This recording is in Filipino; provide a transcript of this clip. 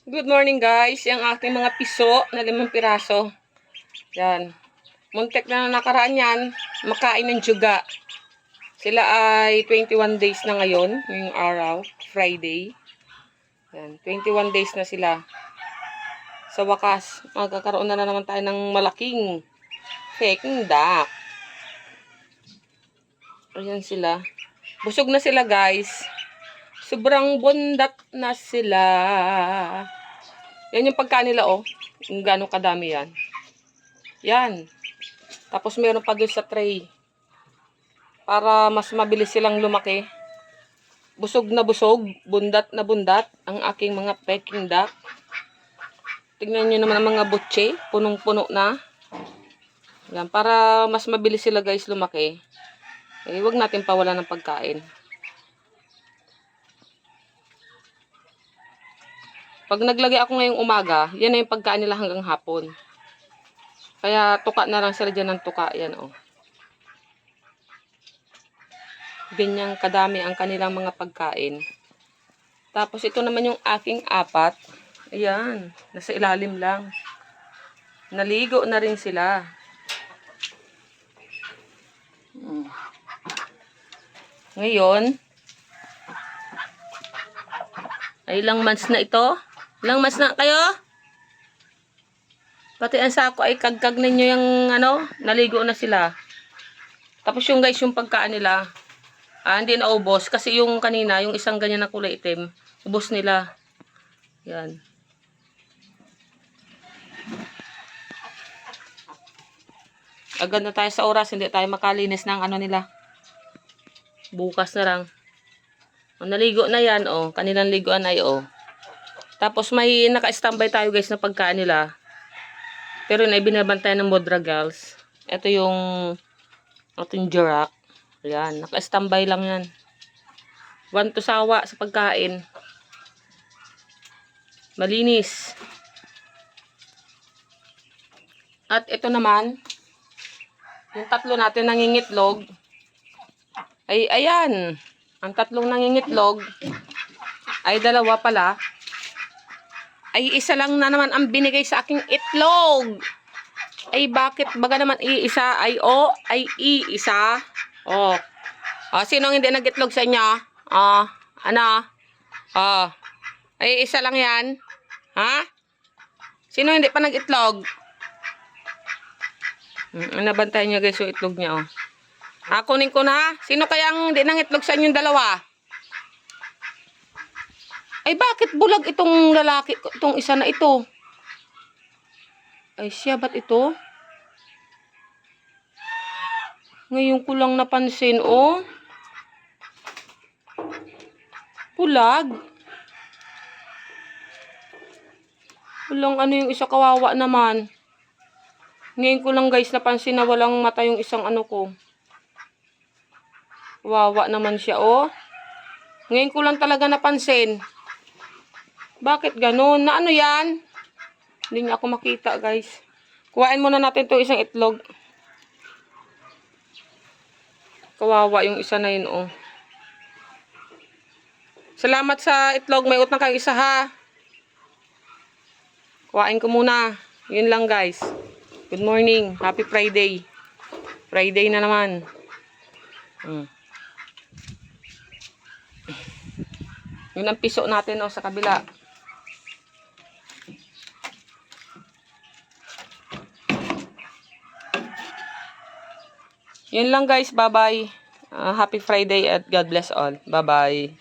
Good morning guys, yung aking mga piso na 5 piraso. Yan. Muntik na nakaraan yan, makain ng juga. Sila ay 21 days na ngayon, ngayong araw, Friday. Yan, 21 days na sila. Sa wakas, magkakaroon na naman tayo ng malaking peking duck. Ayan sila. Busog na sila guys. Sobrang bundat na sila. Yan yung pagkain nila, oh. Yung gano'ng kadami yan. Yan. Tapos meron pa doon sa tray. Para mas mabilis silang lumaki. Busog na busog. Bundat na bundat. Ang aking mga peking duck. Tingnan nyo naman ang mga butche. Punong-puno na. Yan. Para mas mabilis sila guys lumaki. Eh, huwag natin pawalan ng pagkain. Pag naglagay ako ngayong umaga, yan na yung pagkain nila hanggang hapon. Kaya tuka na lang sila dyan ng tuka. Yan, oh. Ganyang kadami ang kanilang mga pagkain. Tapos ito naman yung aking 4. Ayan, nasa ilalim lang. Naligo na rin sila. Ngayon, ay ilang months na ito? Ilang months na kayo? Pati ang sako ay kagkag ninyo yung naligo na sila. Tapos yung guys, yung pagkaan nila, hindi na ubos. Kasi yung kanina, yung isang ganyan na kulay itim, ubos nila. Yan. Agad na tayo sa oras, hindi tayo makalinis ng nila. Bukas na lang. Naligo na yan, oh. Kanilang liguan ay, oh. Tapos may naka-standby tayo guys na pagkaan nila. Pero na binabantay ng Modra Girls. Ito yung ating Jarak. Ayan, naka-standby lang yan. 1 to sawa sa pagkain. Malinis. At ito naman, yung 3 natin nangingitlog. Ay, ayan. Ang 3 nangingitlog ay 2 pala. Ay isa lang na naman ang binigay sa aking itlog. Ay bakit baga naman iisa ay o ay iisa. Oh. Sino hindi nagitlog sa inyo? Ano? Ay isa lang 'yan. Ha? Sino hindi pa nagitlog? Nabantayan niya guys yung itlog niya, oh. Kunin ko na. Sino kaya ang hindi nangitlog sa inyong 2? Ay, bakit bulag itong lalaki, itong isa na ito? Ay, siya, ba't ito? Ngayon ko lang napansin, oh. Bulag. Walang yung isa, kawawa naman. Ngayon ko lang, guys, napansin na walang mata yung isang ko. Kawawa naman siya, oh. Ngayon ko lang talaga napansin. Bakit ganun? Na yan? Hindi niya ako makita, guys. Kuhain muna natin itong isang itlog. Kawawa yung isa na yun, oh. Salamat sa itlog. May utang kang isa, ha? Kuhain ko muna. Yun lang, guys. Good morning. Happy Friday. Friday na naman. Yun ang piso natin, oh, sa kabila. Yun lang guys, bye-bye. Happy Friday at God bless all. Bye-bye.